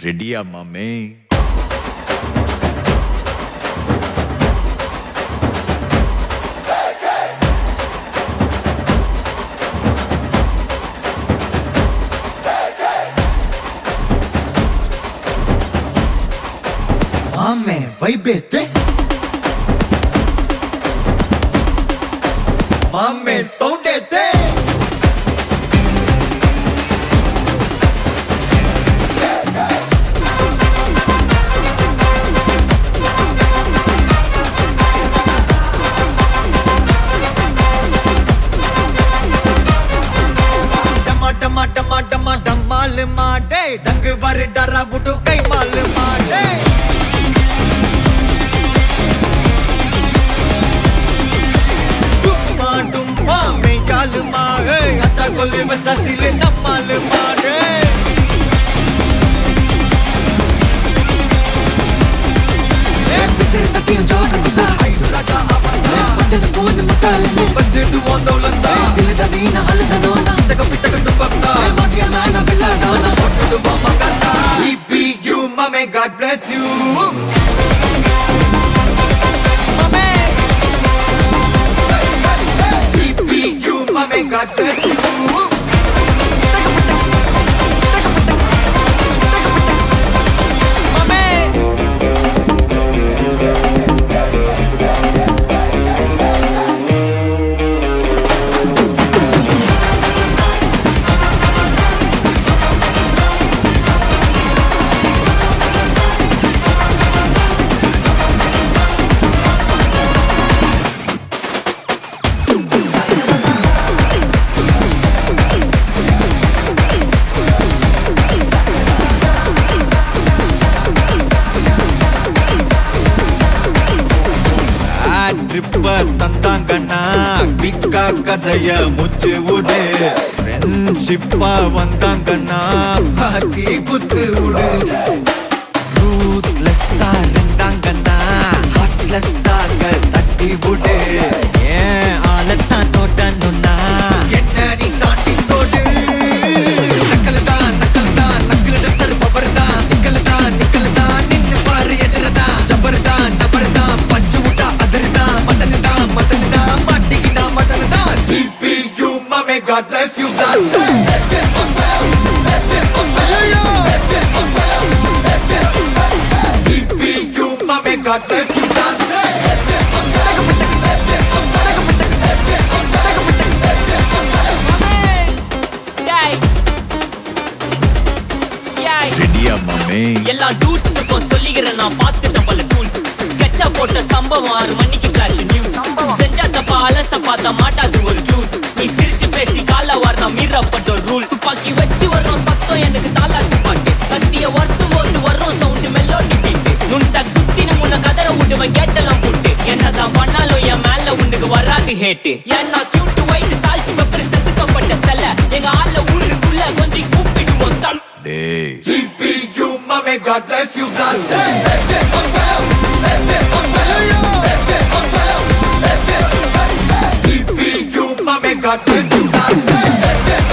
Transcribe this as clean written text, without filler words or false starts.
ரெடியா மாமே? மாமே வைபேத்து மாமே சவுண்டேத்து டமா டமா டமா டமால் மாடே டங்கு வரு டரா புட்டு கை மால் மாடே டும்மா டும்மா மே கால் மாகே அச்சா கொல்லே பச்சா சிலே நம்மால் மாடே ஏ பிசிர் தக்கியும் ஜோக குதா ஐடு ராஜா ஆவாதா பட்டன கோன் முட்டால் பட்ஜெட் ஓந்தோலந்தா தில தவீன ஹல்தனோனா தக பிட்டக டுபக்தா மாஃபியா மேனா பில்லாடானா ஒட்டு வமகதா GPU mame God bless you mame GPU mame God bless you ட்ரிப்ப தந்தாங்கண்ணா குவிக்கா கதைய முச்சு விடு ஃப்ரெண்ட்ஷிப்பா வந்தாங்கண்ணா பாட்டி குத்து விடு ரூத்லெஸ்ஸா இருந்தாங்கண்ணா ஹார்ட்லெஸ்ஸாக தட்டி விடு ஏன் ஆளத்தான் தோட்டணும்னா என்ன நீ தாண்டி தோடு நக்கல் தான் நக்கல் டஸ்டர் பவர் தான் நிக்கல் தான் நின்னு பாரு எதிரதான் ஜபர் தான் பஞ்சு விட்டா அதர்தான் மட்டன் தான் மாட்டிக்கிட்டா மட்டன் தான் GPU mame God bless you blaster GPU mame God bless you blaster ரெடியா மாமே? எல்லா டூட்ஸுக்கும் சொல்லிக்கிறேன் நான் பார்த்துட்ட பல டூல்ஸ் ஸ்கெட்சா போட்ட சம்பவம் 6 மணிக்கு ஃபிளாஷ் நியூஸ் செஞ்சா தப்பா அலச பார்த்தா மாட்டாது ஒரு ஜூஸ் நீ சிரிச்சு பேசி கால வார் நான் மீறப்பட்ட ரூல்ஸ் துப்பாக்கி வச்சு வர்றோம் சத்தம் எனக்கு தாலாட்டு பாட்டு கத்திய வருஷம் போது வர்றோம் சவுண்டு மெலோடி பீட்டு நுண்சாக் சுத்தினு முன்ன கதற விடுவேன் கேட்டெல்லாம் போட்டு என்னதான் பண்ணாலும் என் மேல உனக்கு வராது ஹேட்டு ஏன்னா கியூட் ஒயிட் சால்ட் பெப்பர் செத்துக்கப்பட்ட செல்ல எங்க ஆள ஊருக்குள்ள கொஞ்சம் கூப்பிடுவோம் தம் டேய் GPU mame God bless you blaster GPU mame God bless you blaster